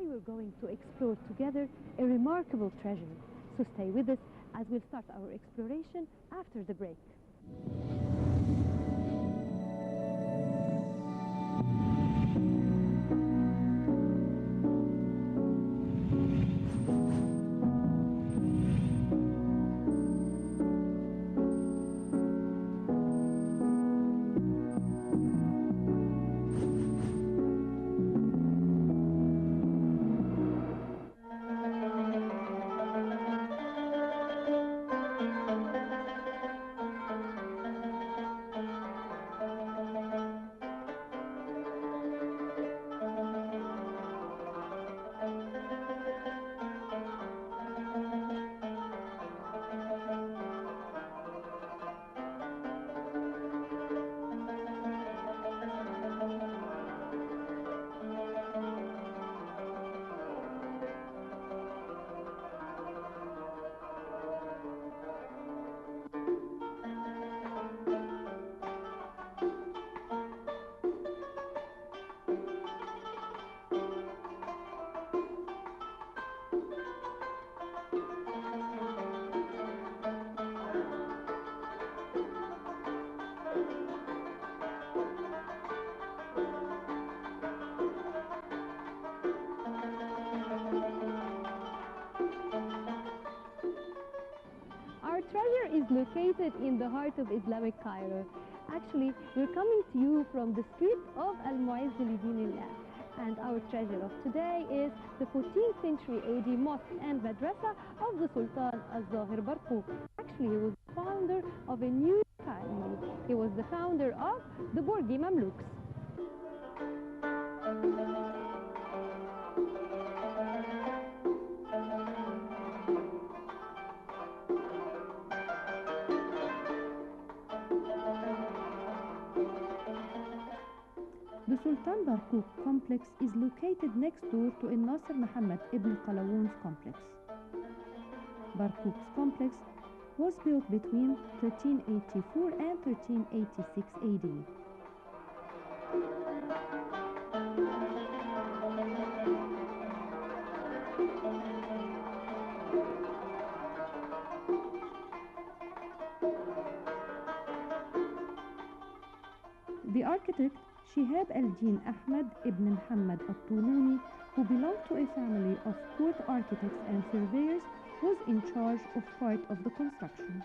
today we're going to explore together a remarkable treasure. So stay with us as we'll start our exploration after the break. Our treasure is located in the heart of Islamic Cairo. Actually, we're coming to you from the street of Al-Mu'izz li-Dinillah. And our treasure of today is the 14th century AD mosque and madrasa of the Sultan Al-Zahir Barquq. Actually, he was the founder of a new family. He was the founder of the Borgi Mamluks. The Sultan Barquq complex is located next door to Nasser Muhammad ibn Qalawun's complex. Barquq's complex was built between 1384 and 1386 AD. The architect Shihab al-Din Ahmed ibn Muhammad al-Tuluni, who belonged to a family of court architects and surveyors, was in charge of part of the construction.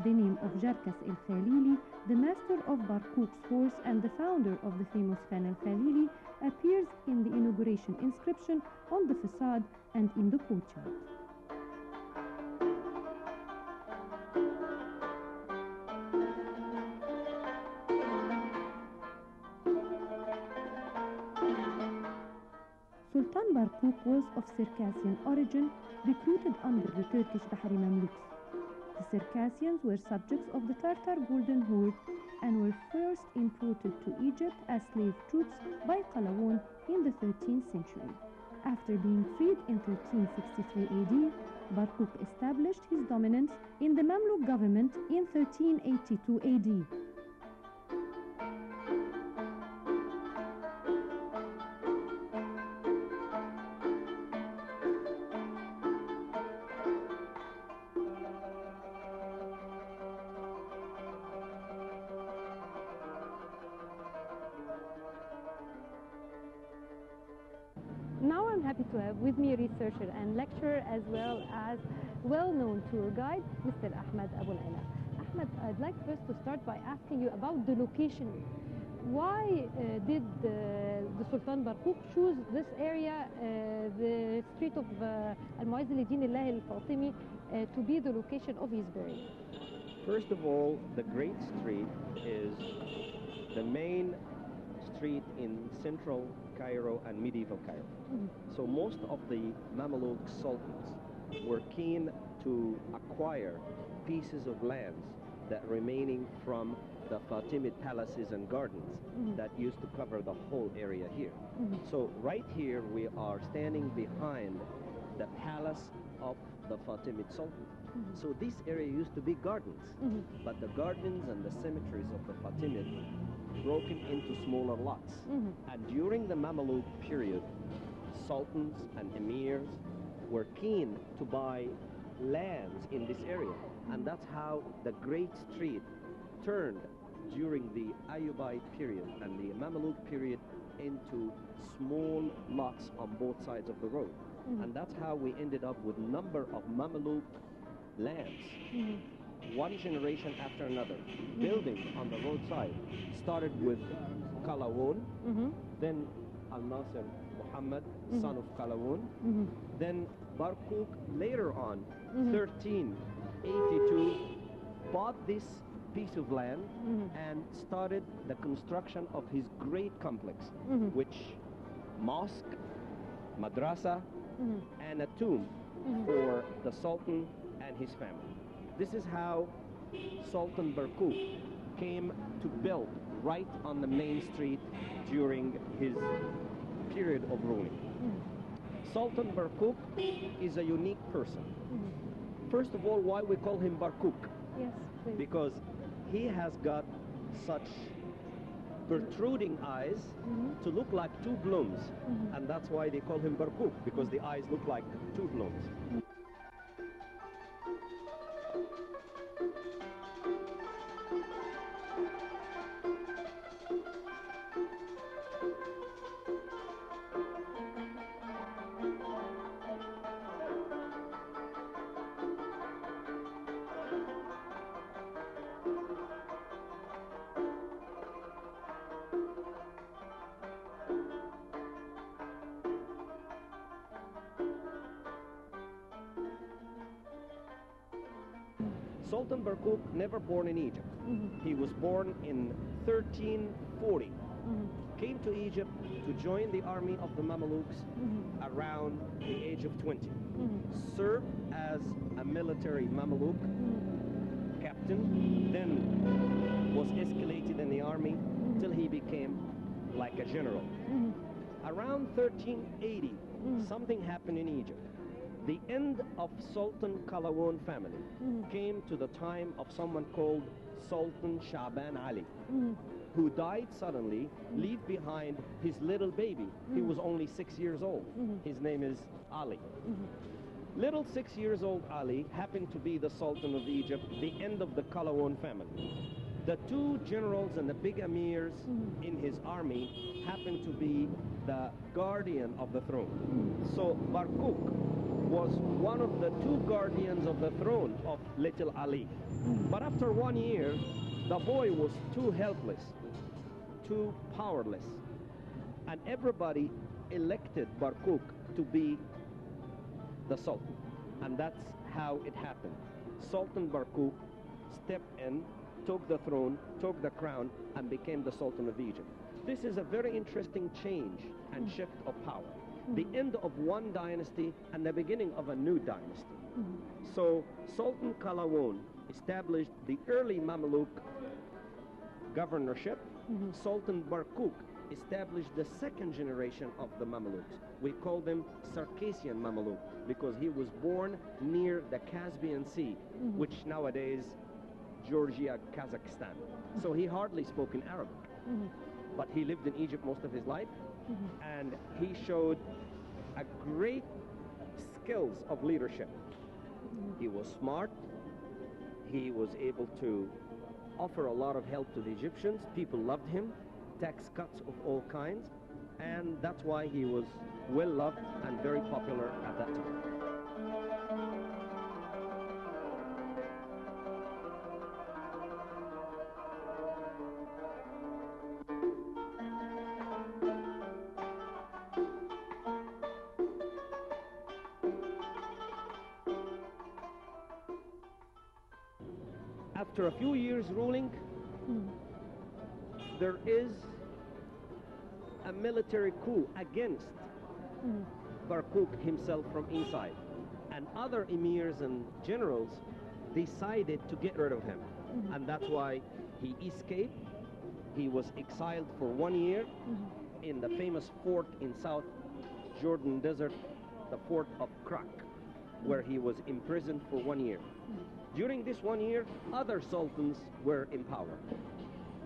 The name of Jarkas el-Khalili, the master of Barquq's horse and the founder of the famous Khan al-Khalili, appears in the inauguration inscription on the facade and in the courtyard. Sultan Barquq was of Circassian origin, recruited under the Turkish Bahari Mamluks. The Circassians were subjects of the Tartar Golden Horde and were first imported to Egypt as slave troops by Qalawun in the 13th century. After being freed in 1363 AD, Barquq established his dominance in the Mamluk government in 1382 AD. Now I'm happy to have with me a researcher and lecturer as well as well-known tour guide, Mr. Ahmed Aboul. Ahmed, I'd like first to start by asking you about the location. Why did the Sultan Barquq choose this area, the street of Al-Mu'izz li-Dinillah al-Fatimi, to be the location of his burial? First of all, the Great Street is the main street in central Cairo and medieval Cairo. So most of the Mamluk sultans were keen to acquire pieces of lands that remaining from the Fatimid palaces and gardens that used to cover the whole area here. So right here we are standing behind the palace of the Fatimid Sultan. So this area used to be gardens, but the gardens and the cemeteries of the Fatimid broken into smaller lots. And during the Mamluk period, sultans and emirs were keen to buy lands in this area. And that's how the Great Street turned during the Ayyubite period and the Mamluk period into small lots on both sides of the road. And that's how we ended up with number of Mamluk lands. One generation after another, buildings on the roadside. Started with Qalawun, then Al-Nasir Muhammad, son of Qalawun, then Barkuk later on, 1382, bought this piece of land and started the construction of his great complex, which mosque, madrasa, and a tomb for the Sultan and his family. This is how Sultan Barkuk came to build right on the main street during his period of ruling. Sultan Barkuk is a unique person. First of all, why we call him Barkuk? Yes, please. Because he has got such protruding eyes to look like two blooms, and that's why they call him Barkuk, because the eyes look like two blooms. Sultan Barkuk never born in Egypt. He was born in 1340. Came to Egypt to join the army of the Mamluks around the age of 20. Served as a military Mamluk captain, then was escalated in the army till he became like a general. Around 1380, something happened in Egypt. The end of Sultan Qalawun family came to the time of someone called Sultan Shaban Ali, who died suddenly, leave behind his little baby. He was only 6 years old. His name is Ali. Little 6 years old Ali happened to be the Sultan of Egypt, the end of the Qalawun family. The two generals and the big emirs in his army happened to be the guardian of the throne. So Barkuk was one of the two guardians of the throne of little Ali. But after 1 year, the boy was too helpless, too powerless, and everybody elected Barkuk to be the Sultan. And that's how it happened. Sultan Barkuk stepped in, took the throne, took the crown, and became the Sultan of Egypt. This is a very interesting change and shift of power. The end of one dynasty and the beginning of a new dynasty. So Sultan Qalawun established the early Mamluk governorship. Sultan Barkuk established the second generation of the Mamluks. We call them Circassian Mamluk because he was born near the Caspian Sea, which nowadays Georgia, Kazakhstan. So he hardly spoke in Arabic, but he lived in Egypt most of his life, and he showed a great skills of leadership. He was smart. He was able to offer a lot of help to the Egyptians. People loved him, tax cuts of all kinds, and that's why he was well loved and very popular at that time. After a few years ruling, there is a military coup against Barkuk himself from inside. And other emirs and generals decided to get rid of him. And that's why he escaped. He was exiled for 1 year in the famous fort in South Jordan Desert, the fort of Krak. where he was imprisoned for 1 year. During this 1 year, other sultans were in power.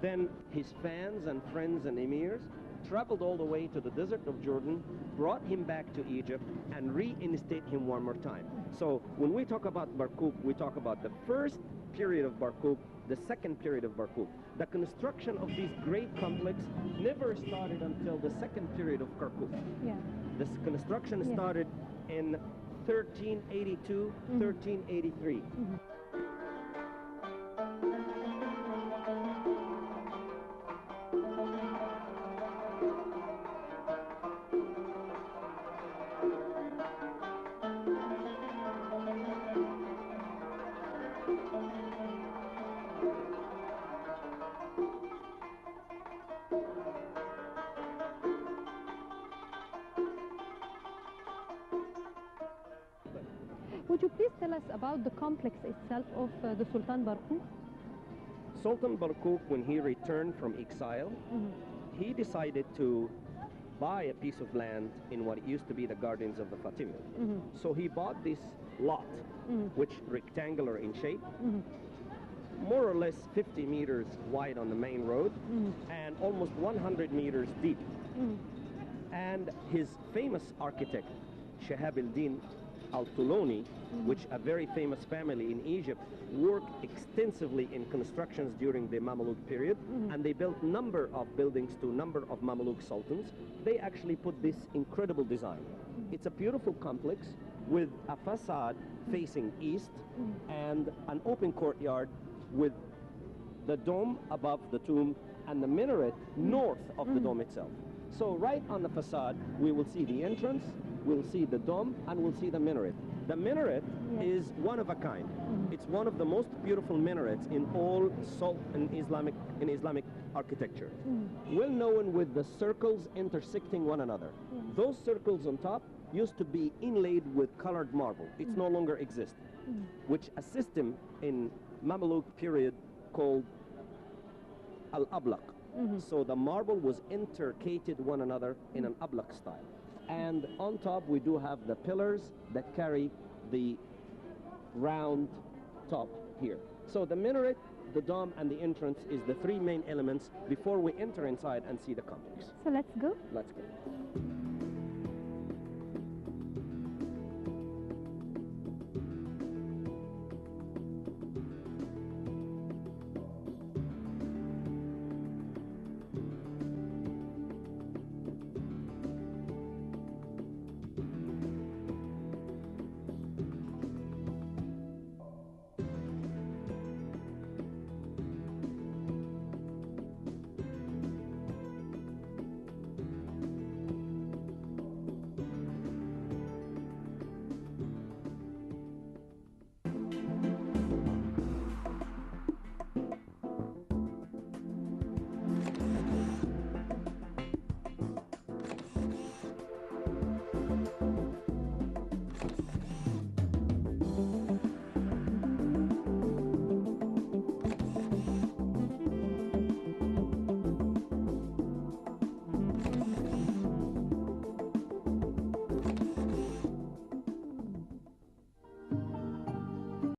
Then his fans and friends and emirs traveled all the way to the desert of Jordan, brought him back to Egypt, and reinstated him one more time. So when we talk about Barkuk, we talk about the first period of Barkuk, the second period of Barkuk. The construction of this great complex never started until the second period of Barkuk. Yeah. This construction started in 1382, 1383. Would you please tell us about the complex itself of the Sultan Barkuk? Sultan Barkuk, when he returned from exile, he decided to buy a piece of land in what used to be the gardens of the Fatimids. So he bought this lot, which rectangular in shape, more or less 50 meters wide on the main road, and almost 100 meters deep. And his famous architect, Shahab al-Din al-Tuloni, which a very famous family in Egypt, worked extensively in constructions during the Mamluk period, and they built number of buildings to number of Mamluk sultans. They actually put this incredible design. It's a beautiful complex with a facade facing east and an open courtyard with the dome above the tomb and the minaret north of the dome itself. So right on the facade, we will see the entrance, we'll see the dome, and we'll see the minaret. The minaret is one of a kind. It's one of the most beautiful minarets in all in Islamic architecture. Well known with the circles intersecting one another. Those circles on top used to be inlaid with colored marble. It's no longer exist, which a system in Mamluk period called al-ablaq. So the marble was intercated one another in an ablaq style. And on top we do have the pillars that carry the round top here. So the minaret, the dome, and the entrance is the three main elements before we enter inside and see the complex. So let's go. Let's go.